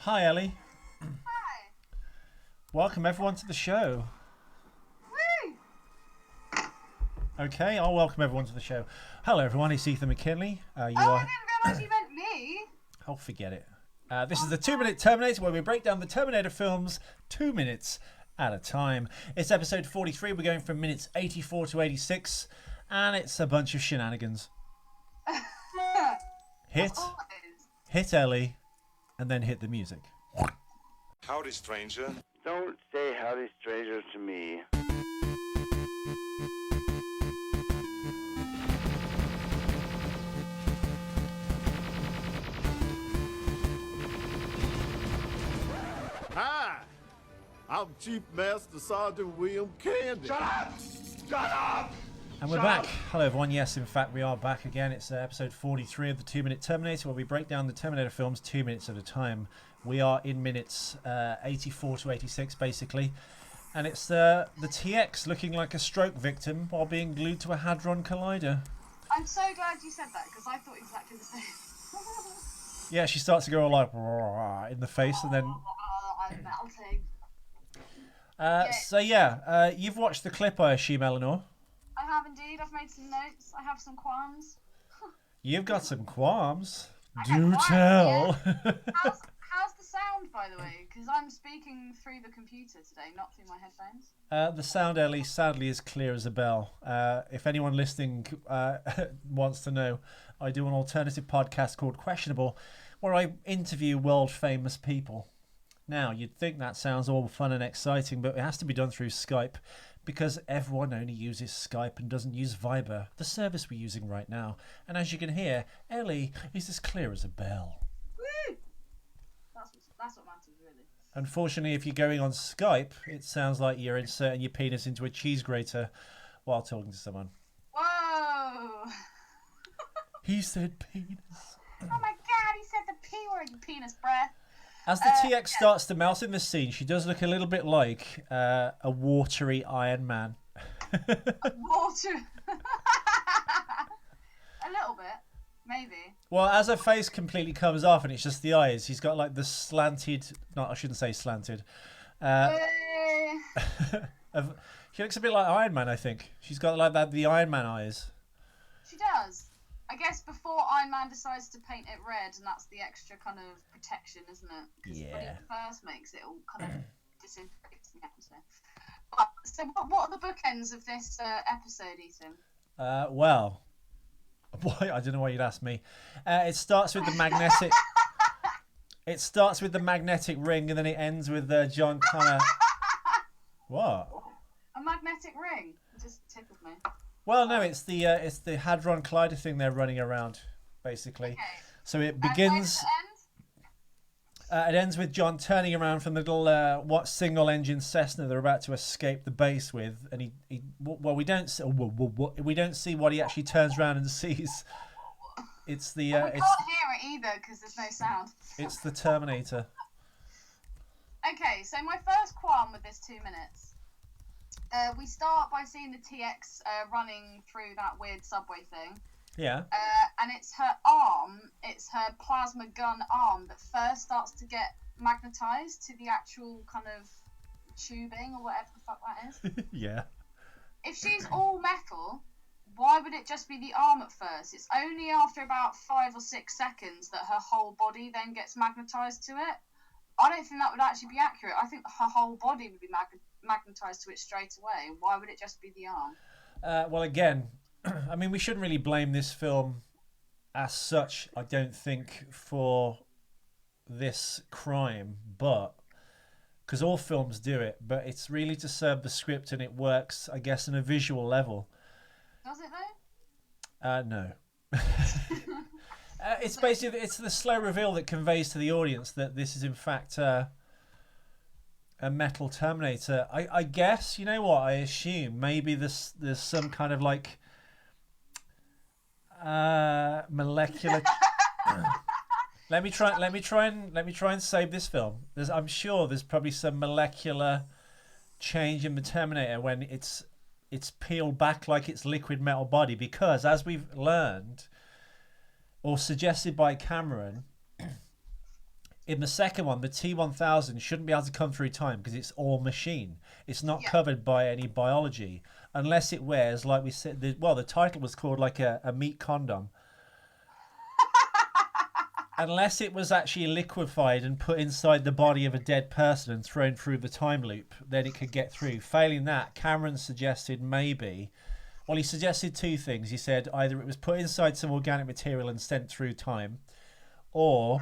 Hi, Ellie. Hi. Welcome everyone to the show. Woo! Okay, I'll welcome everyone to the show. Hello, everyone. It's Ethan McKinley. I didn't realise you meant me. Oh, forget it. This is the 2-Minute Terminator, where we break down the Terminator films 2 minutes at a time. It's episode 43. We're going from minutes 84 to 86, and it's a bunch of shenanigans. Hit Ellie, and then hit the music. Howdy, stranger. Don't say howdy, stranger, to me. Hi, I'm Chief Master Sergeant William Candy. Shut up! Shut up! And we're back. Hello, everyone. Yes, in fact, we are back again. It's episode 43 of the 2-Minute Terminator, where we break down the Terminator films 2 minutes at a time. We are in minutes 84 to 86, basically. And it's the TX looking like a stroke victim while being glued to a Hadron Collider. I'm so glad you said that, because I thought exactly the same. Yeah, she starts to go all like in the face, and then... I'm melting. So, yeah, you've watched the clip, I assume, Eleanor? I have indeed. I've made some notes. I have some qualms. You've got some qualms. I Do have tell. Yeah. How's the sound, by the way? Because I'm speaking through the computer today, not through my headphones. The sound, Ellie, sadly is clear as a bell. If anyone listening wants to know, I do an alternative podcast called Questionable, where I interview world-famous people. Now, you'd think that sounds all fun and exciting, but it has to be done through Skype, because everyone only uses Skype and doesn't use Viber, the service we're using right now. And as you can hear, Ellie is as clear as a bell. Woo! That's what matters, really. Unfortunately, if you're going on Skype, it sounds like you're inserting your penis into a cheese grater while talking to someone. Whoa! He said penis. Oh my god, he said the P word, you penis breath. As the TX starts to melt in the scene, she does look a little bit like a watery Iron Man. Water. A little bit, maybe. Well, as her face completely comes off and it's just the eyes, he's got like the slanted... No, I shouldn't say slanted. She looks a bit like Iron Man, I think. She's got like the Iron Man eyes. She does. I guess before Iron Man decides to paint it red, and that's the extra kind of protection, isn't it? Because when he first makes it, all kind of disintegrates in the atmosphere. But, so what are the bookends of this episode, Ethan? Well, boy, I don't know why you'd ask me. It starts with the magnetic... It starts with the magnetic ring, and then it ends with John Connor... What? A magnetic ring? It just tickled me. Well, no, it's the Hadron Collider thing they're running around, basically. Okay. So it begins. It ends with John turning around from the little single-engine Cessna they're about to escape the base with, and we don't see what he actually turns around and sees. It's the. We can't hear it either because there's no sound. It's the Terminator. Okay, so my first qualm with this 2 minutes. We start by seeing the TX running through that weird subway thing. Yeah. And it's her arm, it's her plasma gun arm that first starts to get magnetized to the actual kind of tubing or whatever the fuck that is. Yeah. If she's all metal, why would it just be the arm at first? It's only after about 5 or 6 seconds that her whole body then gets magnetized to it. I don't think that would actually be accurate. I think her whole body would be magnetized to it straight away. Why would it just be the arm? Well, again, I mean, we shouldn't really blame this film as such, I don't think, for this crime, but because all films do it, but it's really to serve the script, and it works, I guess, on a visual level. Does it though? No. It's basically the slow reveal that conveys to the audience that this is in fact a metal Terminator. I guess, you know what, I assume maybe there's some kind of like molecular. let me try and save this film. I'm sure there's probably some molecular change in the Terminator when it's peeled back like its liquid metal body, because as we've learned, or suggested by Cameron, in the second one, the T-1000 shouldn't be able to come through time because it's all machine. It's not covered by any biology unless it wears, like we said. The title was called like a meat condom. Unless it was actually liquefied and put inside the body of a dead person and thrown through the time loop, then it could get through. Failing that, Cameron suggested maybe... Well, he suggested two things. He said either it was put inside some organic material and sent through time, or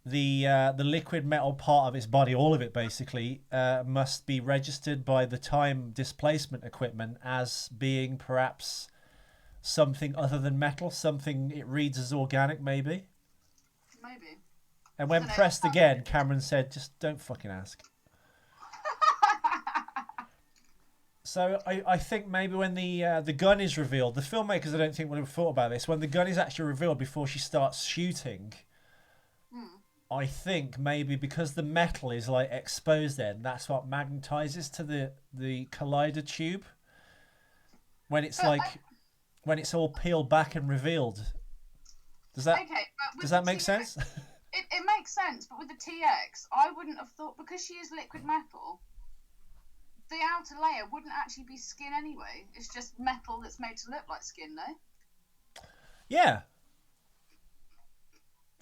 the liquid metal part of its body, all of it basically, must be registered by the time displacement equipment as being perhaps something other than metal, something it reads as organic maybe. Maybe. And when pressed again, Cameron said, just don't fucking ask. So I think maybe when the gun is revealed, the filmmakers I don't think would have thought about this. When the gun is actually revealed before she starts shooting, I think maybe because the metal is like exposed then, that's what magnetizes to the collider tube. When it's when it's all peeled back and revealed. Does that make sense? It makes sense, but with the TX, I wouldn't have thought, because she is liquid metal, the outer layer wouldn't actually be skin anyway. It's just metal that's made to look like skin, no? Yeah.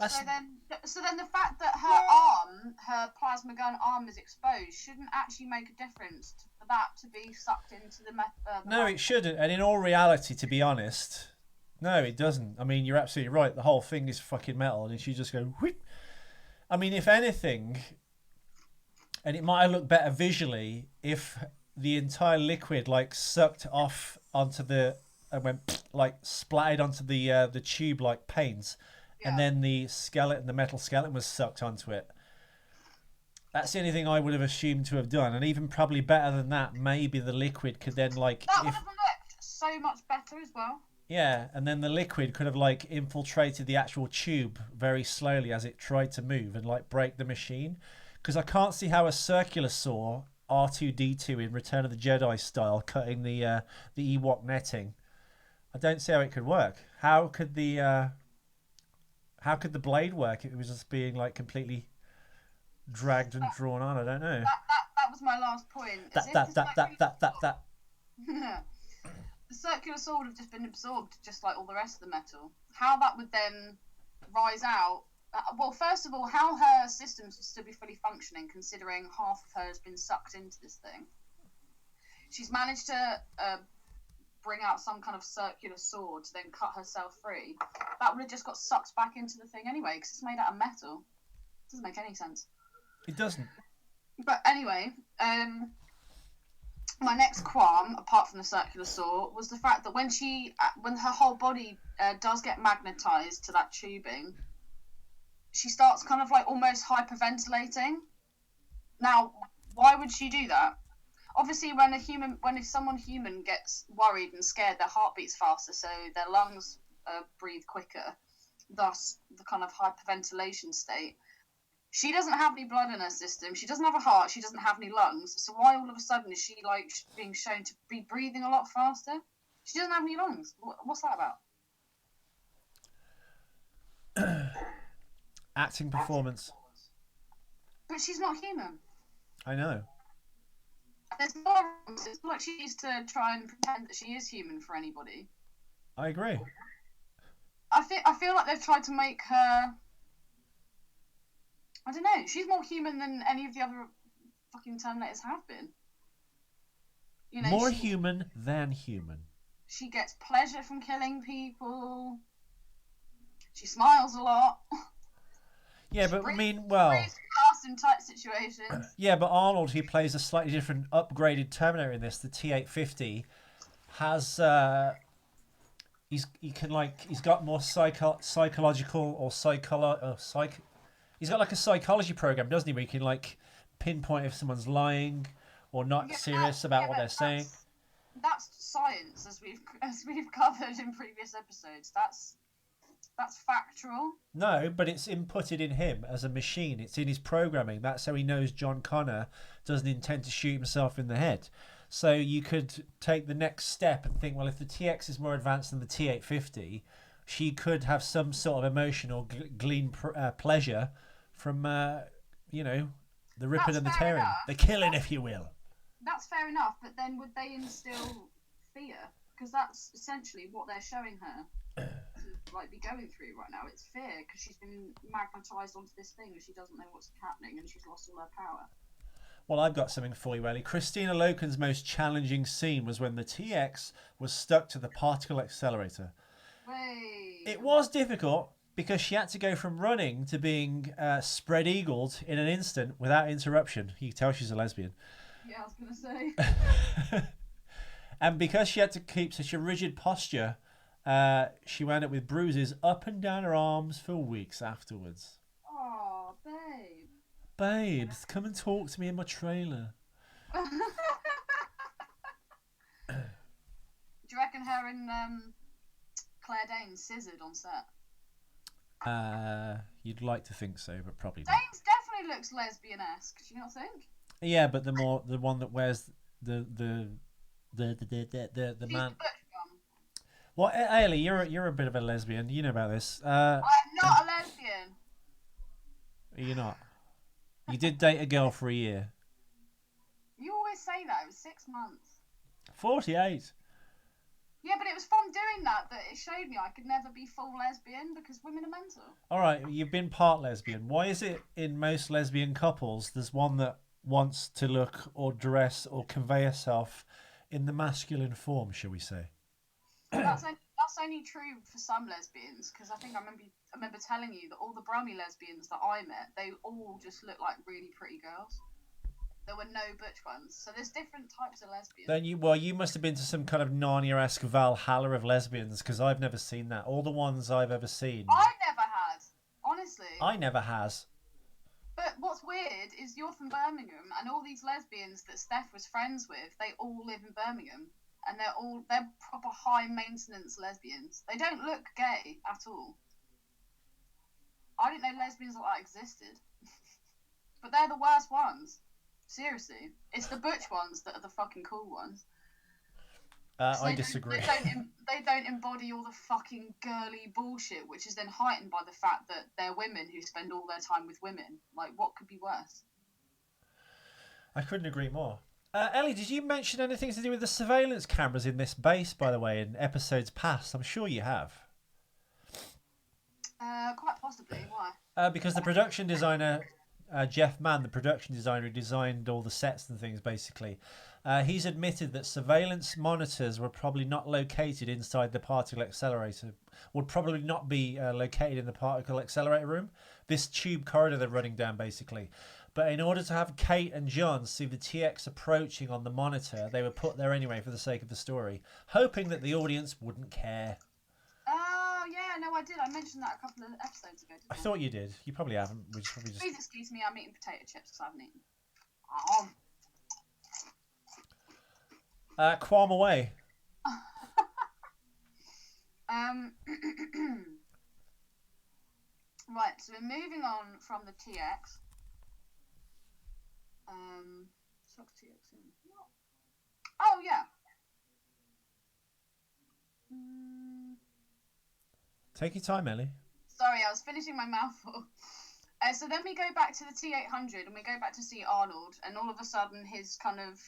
So then the fact that her plasma gun arm is exposed shouldn't actually make a difference for that to be sucked into the metal. No, it shouldn't. And in all reality, to be honest... No, it doesn't. I mean, you're absolutely right. The whole thing is fucking metal, and she just go whip. I mean, if anything, and it might have looked better visually if the entire liquid like sucked off onto the and went like splattered onto the tube like paint, and then the metal skeleton was sucked onto it. That's the only thing I would have assumed to have done, and even probably better than that, maybe the liquid could then like that would have looked so much better as well. Yeah, and then the liquid could have like infiltrated the actual tube very slowly as it tried to move and like break the machine. Because I can't see how a circular saw, R2-D2 in Return of the Jedi style, cutting the Ewok netting. I don't see how it could work. How could the blade work if it was just being like completely dragged and drawn on? I don't know. That was my last point. That. The circular saw would have just been absorbed just like all the rest of the metal. How that would then rise out... well, first of all, how her systems would still be fully functioning, considering half of her has been sucked into this thing. She's managed to bring out some kind of circular saw to then cut herself free. That would have just got sucked back into the thing anyway, because it's made out of metal. It doesn't make any sense. It doesn't. But anyway... my next qualm, apart from the circular saw, was the fact that when her whole body does get magnetized to that tubing, she starts kind of like almost hyperventilating. Now, why would she do that? Obviously, if someone human gets worried and scared, their heart beats faster, so their lungs breathe quicker, thus the kind of hyperventilation state. She doesn't have any blood in her system. She doesn't have a heart. She doesn't have any lungs. So why all of a sudden is she like being shown to be breathing a lot faster? She doesn't have any lungs. What's that about? Acting performance. But she's not human. I know. There's no. It's not like she needs to try and pretend that she is human for anybody. I agree. I feel like they've tried to make her. I don't know. She's more human than any of the other fucking Terminators have been. You know, more human than human. She gets pleasure from killing people. She smiles a lot. Yeah, but I mean, well... Fast in tight situations. Yeah, but Arnold, who plays a slightly different upgraded Terminator in this, the T-850, has... He's got more psychological or he's got like a psychology program, doesn't he? Where he can like pinpoint if someone's lying or not serious about what they're saying. That's science, as we've covered in previous episodes. That's factual. No, but it's inputted in him as a machine. It's in his programming. That's how he knows John Connor doesn't intend to shoot himself in the head. So you could take the next step and think, well, if the TX is more advanced than the T-850, she could have some sort of emotion or glean pleasure from you know, the ripping That's and the fair tearing, enough. the killing, if you will. That's fair enough, but then would they instill fear? Because that's essentially what they're showing her to like be going through right now. It's fear because she's been magnetized onto this thing and she doesn't know what's happening and she's lost all her power. Well, I've got something for you, Ellie. Kristanna Loken's most challenging scene was when the TX was stuck to the particle accelerator. Wait. It was difficult because she had to go from running to being spread-eagled in an instant without interruption. You can tell she's a lesbian. Yeah, I was going to say. And because she had to keep such a rigid posture, she wound up with bruises up and down her arms for weeks afterwards. Oh, babe. Babes, come and talk to me in my trailer. Do you reckon her and Claire Danes scissored on set? You'd like to think so, but probably not. Danes definitely looks lesbian-esque. Do you not think? Yeah, but the one that wears the man. Butch one. Well, Ailey, you're a bit of a lesbian. You know about this. I'm not a lesbian. You're not. You did date a girl for a year. You always say that. It was 6 months. 48. Yeah, but it was from doing that it showed me I could never be full lesbian because women are mental. All right, you've been part lesbian. Why is it in most lesbian couples there's one that wants to look or dress or convey herself in the masculine form, shall we say? That's only true for some lesbians because I think I remember telling you that all the Brummy lesbians that I met, they all just look like really pretty girls. There were no butch ones, so there's different types of lesbians. Then you must have been to some kind of Narnia-esque Valhalla of lesbians because I've never seen that. All the ones I've ever seen, I never had, honestly. I never has. But what's weird is you're from Birmingham, and all these lesbians that Steph was friends with, they all live in Birmingham, and they're proper high maintenance lesbians. They don't look gay at all. I didn't know lesbians like that existed, but they're the worst ones. Seriously, it's the butch ones that are the fucking cool ones. I disagree. They don't embody all the fucking girly bullshit, which is then heightened by the fact that they're women who spend all their time with women. Like, what could be worse? I couldn't agree more. Ellie, did you mention anything to do with the surveillance cameras in this base, by the way, in episodes past? I'm sure you have. Quite possibly. Why? Because the production designer, Jeff Mann, the production designer who designed all the sets and things, basically, he's admitted that surveillance monitors were probably not located inside the particle accelerator, would probably not be located in the particle accelerator room, this tube corridor they're running down, basically. But in order to have Kate and John see the TX approaching on the monitor, they were put there anyway for the sake of the story, hoping that the audience wouldn't care. Oh, yeah, no, I did. I mentioned that a couple of episodes ago, didn't I? I thought you did. You probably haven't. We just probably just... Please excuse me, I'm eating potato chips because I haven't eaten. Qualm away. Right, so we're moving on from the TX. Sucks TX in. Oh, yeah. Take your time, Ellie. Sorry, I was finishing my mouthful. So then we go back to the T-800 and we go back to see Arnold, and all of a sudden his kind of,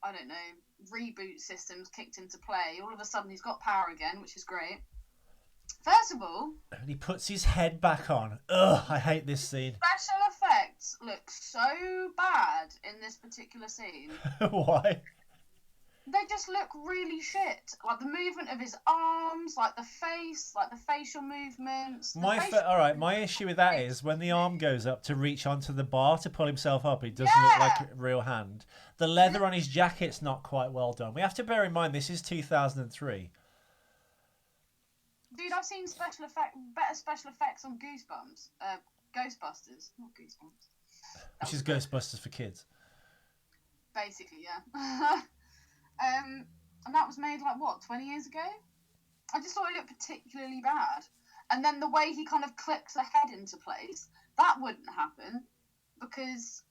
I don't know, reboot system's kicked into play. All of a sudden he's got power again, which is great. First of all... And he puts his head back on. Ugh, I hate this scene. Special effects look so bad in this particular scene. Why? They just look really shit. Like the movement of his arms, like the face, like the facial movements. All right, my issue with that is when the arm goes up to reach onto the bar to pull himself up, it doesn't look like a real hand. The leather on his jacket's not quite well done. We have to bear in mind this is 2003. Dude, I've seen better special effects on Goosebumps. Ghostbusters, not Goosebumps. Which is Ghostbusters for kids. Basically, yeah. And that was made, 20 years ago? I just thought it looked particularly bad. And then the way he kind of clicks the head into place, that wouldn't happen. Because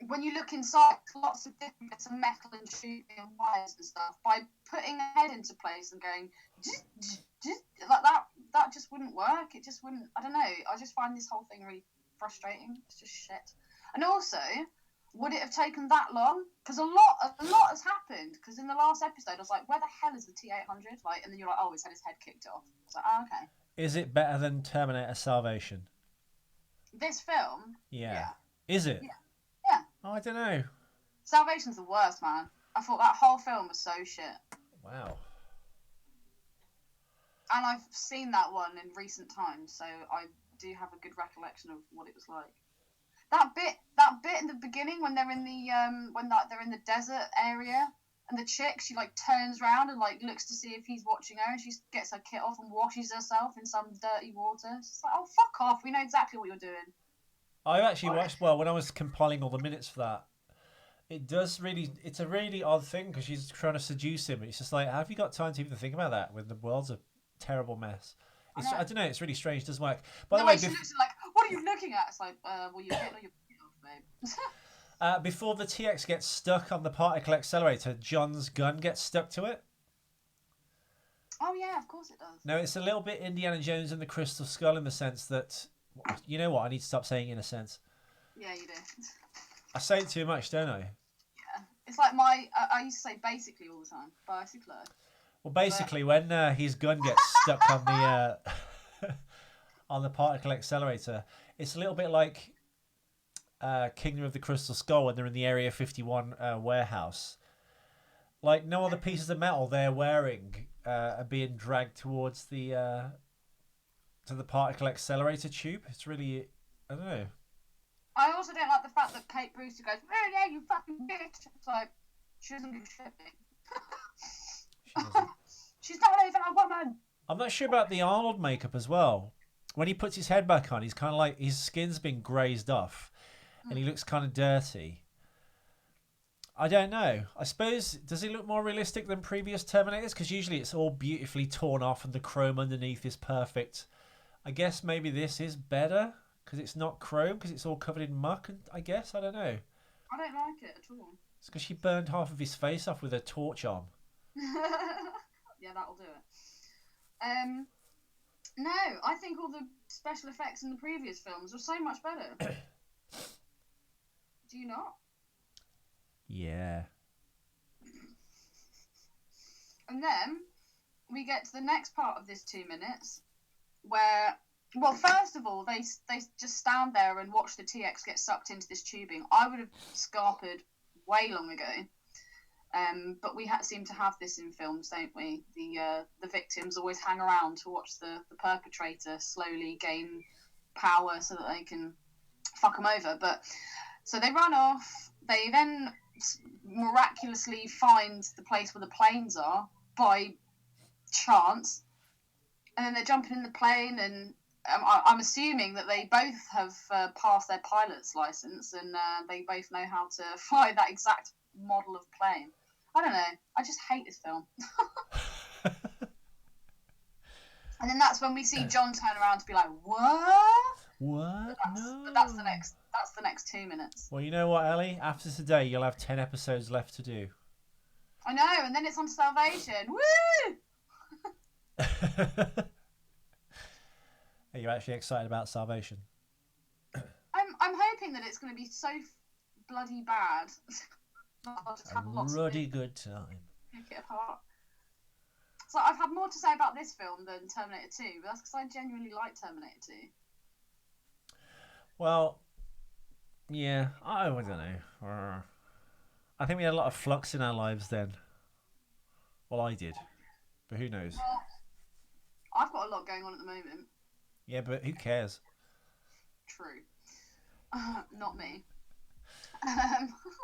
when you look inside, lots of different bits of metal and tubing and wires and stuff. By putting the head into place and going, like that just wouldn't work. It just wouldn't, I don't know. I just find this whole thing really frustrating. It's just shit. And also, would it have taken that long? Because a lot has happened. Because in the last episode, I was like, where the hell is the T-800? Like, and then you're like, oh, he's had his head kicked off. I was like, oh, okay. Is it better than Terminator Salvation? This film? Yeah. Is it? Yeah. Oh, I don't know. Salvation's the worst, man. I thought that whole film was so shit. Wow. And I've seen that one in recent times, so I do have a good recollection of what it was like. That bit in the beginning when they're in the they're in the desert area, and the chick, she like turns around and like looks to see if he's watching her, and she gets her kit off and washes herself in some dirty water. It's like, oh, fuck off, we know exactly what you're doing. I actually watched, well, when I was compiling all the minutes for that, it's a really odd thing, because she's trying to seduce him. It's just like, have you got time to even think about that when the world's a terrible mess? I don't know, it's really strange, it doesn't work. By the way, she looks like, what are you looking at? It's like, well, you're getting all your off, babe. Before the TX gets stuck on the particle accelerator, John's gun gets stuck to it. Oh yeah, of course it does. No, it's a little bit Indiana Jones and the Crystal Skull in the sense that, you know what, I need to stop saying in a sense. Yeah, you do. I say it too much, don't I? Yeah. It's like I used to say basically all the time. Bicycler. Well, basically, when his gun gets stuck on the on the particle accelerator, it's a little bit like Kingdom of the Crystal Skull when they're in the Area 51 warehouse. Like, no other pieces of metal they're wearing are being dragged towards the to the particle accelerator tube. It's really, I don't know. I also don't like the fact that Kate Brewster goes, oh yeah, you fucking bitch. It's like, she doesn't give a shit, mate. She's not even a woman. I'm not sure about the Arnold makeup as well. When he puts his head back on, he's kind of like, his skin's been grazed off and he looks kind of dirty. I don't know. I suppose, does he look more realistic than previous Terminators? Because usually it's all beautifully torn off and the chrome underneath is perfect. I guess maybe this is better because it's not chrome, because it's all covered in muck, and I guess, I don't know. I don't like it at all. It's because she burned half of his face off with a torch on. Yeah, that'll do it. No, I think all the special effects in the previous films were so much better. Do you not? Yeah. And then we get to the next part of this 2 minutes where, well, first of all, they just stand there and watch the TX get sucked into this tubing. I would have scarpered way long ago. But we seem to have this in films, don't we? The victims always hang around to watch the perpetrator slowly gain power so that they can fuck them over. But so they run off. They then miraculously find the place where the planes are by chance, and then they're jumping in the plane. And I'm assuming that they both have passed their pilot's license, and they both know how to fly that exact model of plane. I don't know. I just hate this film. And then that's when we see John turn around to be like, "What? What? But that's the next 2 minutes." Well, you know what, Ellie? After today, you'll have 10 episodes left to do. I know, and then it's on Salvation. Woo! Are you actually excited about Salvation? I'm hoping that it's going to be so bloody bad. I'll just have lots of Ruddy it. good time. Pick it apart. So I've had more to say about this film than Terminator 2, but that's because I genuinely like Terminator 2. Well, yeah, I don't know. I think we had a lot of flux in our lives then. Well, I did, but who knows? Well, I've got a lot going on at the moment. Yeah, but who cares? True. Not me.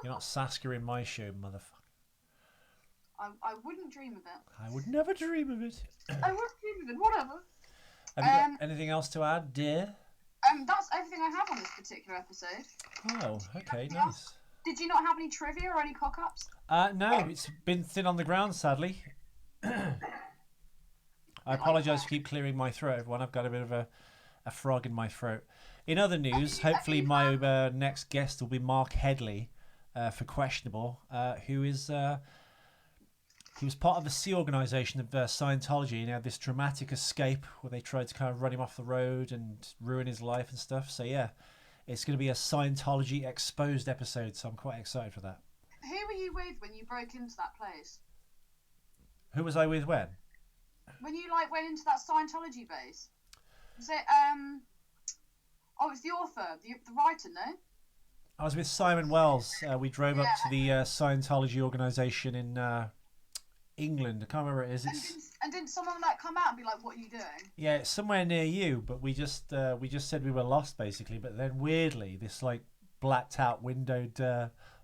You're not Saskia in my show, motherfucker. I wouldn't dream of it. I would never dream of it. I wouldn't dream of it. Whatever. Have you got anything else to add, dear? That's everything I have on this particular episode. Oh, okay, nice. Else? Did you not have any trivia or any cock-ups? No, it's been thin on the ground, sadly. I apologise for keep clearing my throat, everyone. I've got a bit of a frog in my throat. In other news, hopefully my next guest will be Mark Headley for Questionable, who is he was part of the Sea organisation of Scientology, and he had this dramatic escape where they tried to kind of run him off the road and ruin his life and stuff. So yeah, It's going to be a Scientology exposed episode, so I'm quite excited for that. Who were you with when you broke into that place? Who was I with when? When you like went into that Scientology base? Was it Oh, it's the author, the writer, no? I was with Simon Wells. We drove up to the Scientology organisation in England. I can't remember where it is. And didn't someone like come out and be like, "What are you doing?" Yeah, it's somewhere near you, but we just said we were lost basically. But then weirdly, this like blacked out windowed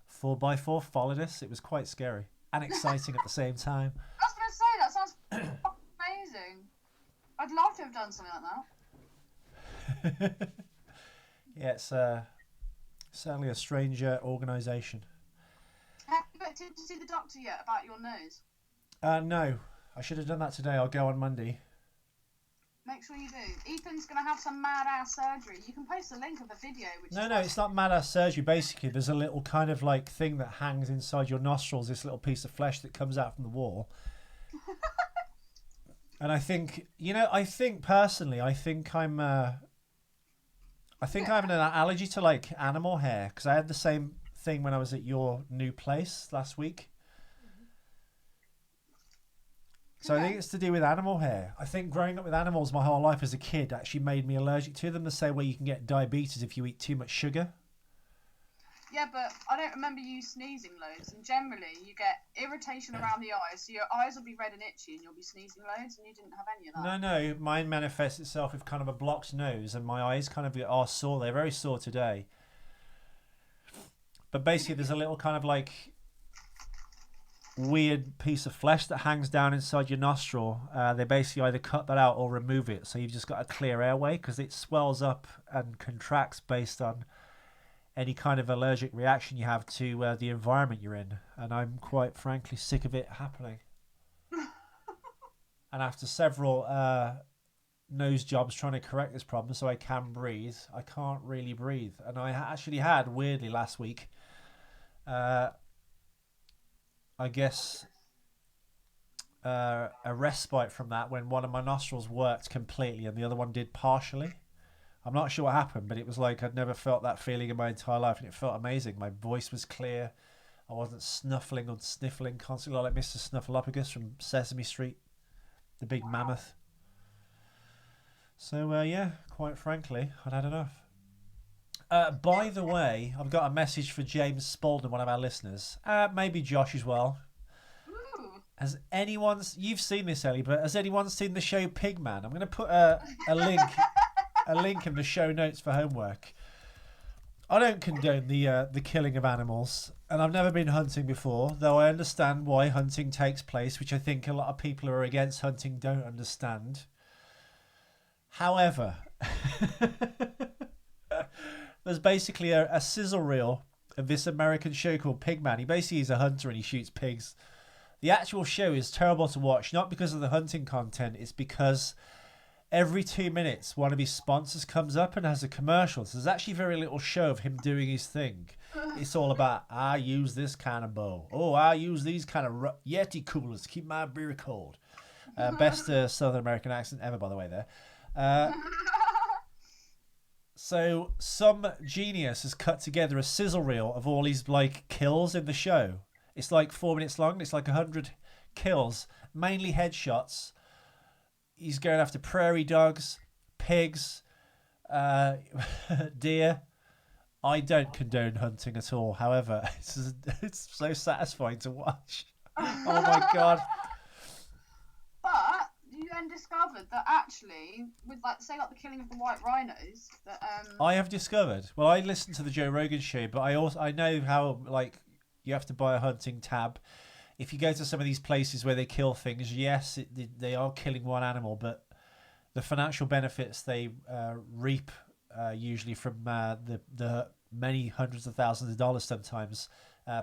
4x4 followed us. It was quite scary and exciting at the same time. I was gonna say that sounds amazing. I'd love to have done something like that. Yeah, it's certainly a stranger organisation. Have you got to see the doctor yet about your nose? No, I should have done that today. I'll go on Monday. Make sure you do. Ethan's going to have some mad-ass surgery. You can post a link of the video. No, it's not mad-ass surgery. Basically, there's a little kind of like thing that hangs inside your nostrils, this little piece of flesh that comes out from the wall. And I think, personally, I think I'm having an allergy to like animal hair, because I had the same thing when I was at your new place last week. So I think it's to do with animal hair. I think growing up with animals my whole life as a kid actually made me allergic to them, the same way you can get diabetes if you eat too much sugar. Yeah, but I don't remember you sneezing loads, and generally you get irritation around the eyes, so your eyes will be red and itchy and you'll be sneezing loads, and you didn't have any of that. No, mine manifests itself with kind of a blocked nose, and my eyes kind of are sore. They're very sore today. But basically there's a little kind of like weird piece of flesh that hangs down inside your nostril. They basically either cut that out or remove it, so you've just got a clear airway, because it swells up and contracts based on any kind of allergic reaction you have to the environment you're in, and I'm quite frankly sick of it happening. And after several nose jobs trying to correct this problem so I can breathe, I can't really breathe. And I actually had, weirdly, last week, I guess a respite from that, when one of my nostrils worked completely and the other one did partially. I'm not sure what happened, but it was like I'd never felt that feeling in my entire life, and it felt amazing. My voice was clear. I wasn't snuffling or sniffling constantly like Mr. Snuffleupagus from Sesame Street, the big mammoth. So, yeah, quite frankly, I'd had enough. By the way, I've got a message for James Spalding, one of our listeners. Maybe Josh as well. Ooh. Has anyone... You've seen this, Ellie, but has anyone seen the show Pigman? I'm going to put a link... a link in the show notes for homework. I don't condone the killing of animals, and I've never been hunting before, though I understand why hunting takes place, which I think a lot of people who are against hunting don't understand. However, there's basically a sizzle reel of this American show called Pigman. He basically is a hunter and he shoots pigs. The actual show is terrible to watch, not because of the hunting content, it's because every 2 minutes, one of his sponsors comes up and has a commercial. So there's actually very little show of him doing his thing. It's all about, I use this kind of bow. Oh, I use these kind of Yeti coolers to keep my beer cold. Best Southern American accent ever, by the way, there. So some genius has cut together a sizzle reel of all his like kills in the show. It's like 4 minutes long. It's like 100 kills, mainly headshots. He's going after prairie dogs, pigs, deer. I don't condone hunting at all. However, it's so satisfying to watch. Oh my God. But you then discovered that actually, with like the killing of the white rhinos, that I have discovered. Well, I listened to the Joe Rogan show, but I know how like you have to buy a hunting tab. If you go to some of these places where they kill things, yes, they are killing one animal, but the financial benefits they reap, usually from the many hundreds of thousands of dollars sometimes,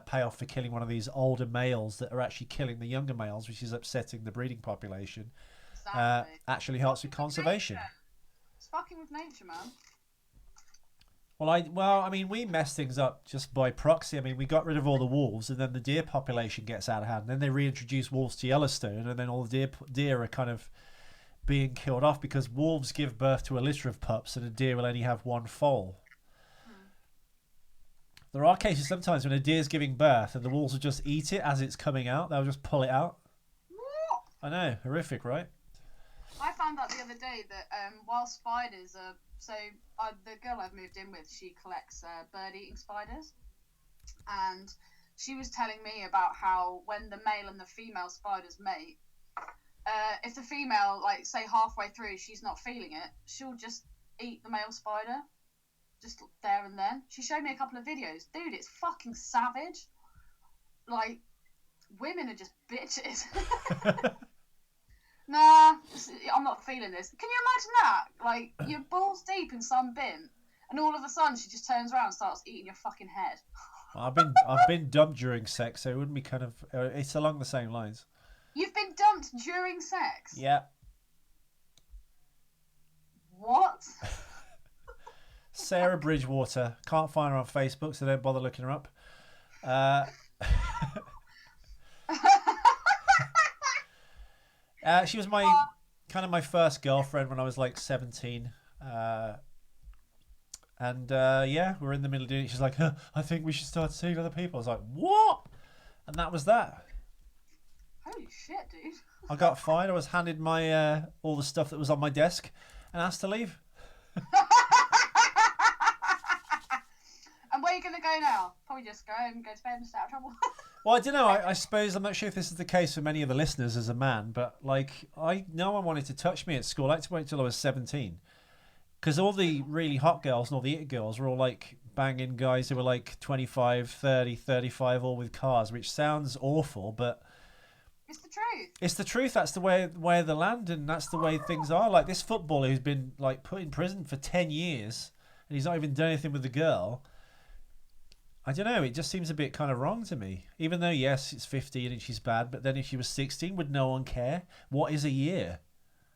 pay off for killing one of these older males that are actually killing the younger males, which is upsetting the breeding population. exactly. Actually helps with conservation. It's fucking with nature, man. Well, I mean, we mess things up just by proxy. I mean, we got rid of all the wolves, and then the deer population gets out of hand. And then they reintroduce wolves to Yellowstone, and then all the deer are kind of being killed off because wolves give birth to a litter of pups, and a deer will only have one foal. There are cases sometimes when a deer's giving birth and the wolves will just eat it as it's coming out. They'll just pull it out. What? I know, horrific, right? I found out the other day that while spiders are... So the girl I've moved in with, she collects bird-eating spiders. And she was telling me about how when the male and the female spiders mate, if the female, like, say halfway through, she's not feeling it, she'll just eat the male spider. Just there and then. She showed me a couple of videos. Dude, it's fucking savage. Like, women are just bitches. Nah, I'm not feeling this. Can you imagine that? Like, you're balls deep in some bin, and all of a sudden she just turns around and starts eating your fucking head. I've been dumped during sex, so it wouldn't be kind of... it's along the same lines. You've been dumped during sex? Yeah. What? Sarah Bridgewater. Can't find her on Facebook, so don't bother looking her up. She was my first girlfriend when I was like 17. Yeah, we were in the middle of doing it. She's like, I think we should start seeing other people. I was like, what? And that was that. Holy shit, dude. I got fired. I was handed my all the stuff that was on my desk and asked to leave. And where are you going to go now? Probably just go home and go to bed and stay out of trouble. Well, I don't know. I suppose I'm not sure if this is the case for many of the listeners as a man, but like no one wanted to touch me at school. I had to wait until I was 17 because all the really hot girls and all the it girls were all like banging guys who were like 25, 30, 35, all with cars, which sounds awful, but it's the truth. It's the truth. That's the way of the land, and that's the way things are. Like this footballer who's been like put in prison for 10 years and he's not even done anything with the girl. I don't know, it just seems a bit kind of wrong to me. Even though, yes, it's 15 and she's bad, but then if she was 16, would no one care? What is a year?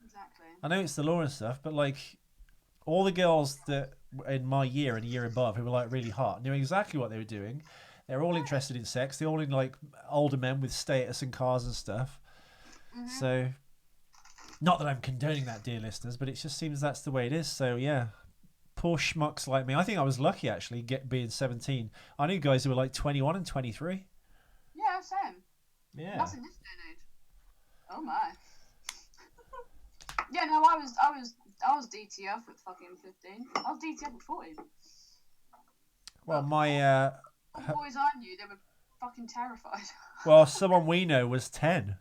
Exactly. I know it's the law and stuff, but like all the girls that in my year and a year above who were like really hot knew exactly what they were doing. They're all interested in sex. They're all in like older men with status and cars and stuff. Mm-hmm. So, not that I'm condoning that, dear listeners, but it just seems that's the way it is. So, yeah. Poor schmucks like me. I think I was lucky actually being 17. I knew guys who were like 21 and 23. Yeah, same. Yeah. That's in this day and age. Oh my. Yeah, no, I was DTF with fucking 15. I was DTF with 14. Well, my the boys I knew, they were fucking terrified. Well, someone we know was 10.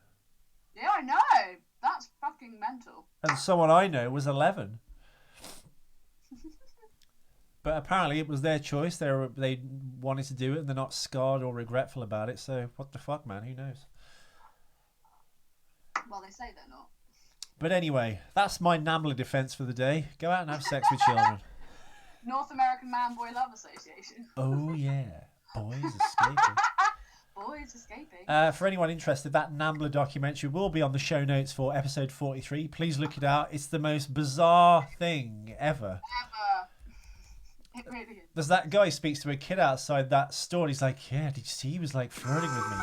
Yeah, I know. That's fucking mental. And someone I know was 11. But apparently it was their choice. They wanted to do it and they're not scarred or regretful about it. So what the fuck, man? Who knows? Well, they say they're not. But anyway, that's my NAMBLA defence for the day. Go out and have sex with children. North American Man Boy Love Association. Oh, yeah. Boys escaping. Boys escaping. For anyone interested, that NAMBLA documentary will be on the show notes for episode 43. Please look it out. It's the most bizarre thing ever. It really is. There's that guy who speaks to a kid outside that store. And he's like, yeah, did you see he was like flirting with me?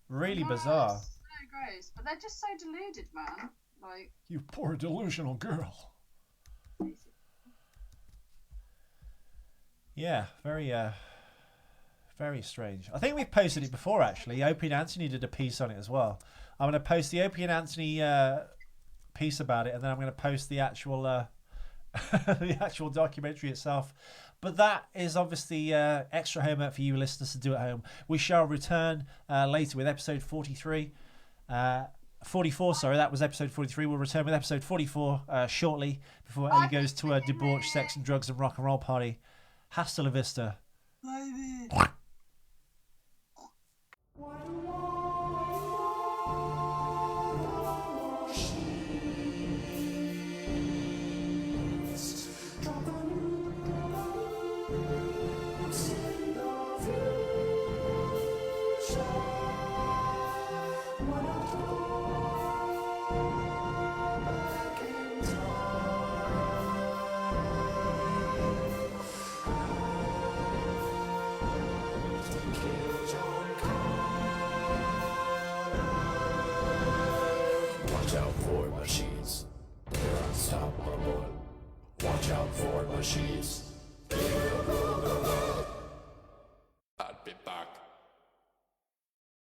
Really bizarre. So gross. But they're just so deluded, man. Like, you poor delusional girl. Yeah, very strange. I think we've posted it before, actually. Opie and Anthony did a piece on it as well. I'm going to post the Opie and Anthony piece about it, and then I'm going to post the actual the actual documentary itself. But that is obviously extra homework for you listeners to do at home. We shall return later with episode 43. 44, sorry, that was episode 43. We'll return with episode 44 shortly before Ellie goes to a debauched sex and drugs and rock and roll party. Hasta la vista. Baby. Machines. They're unstoppable. Watch out for machines. be back.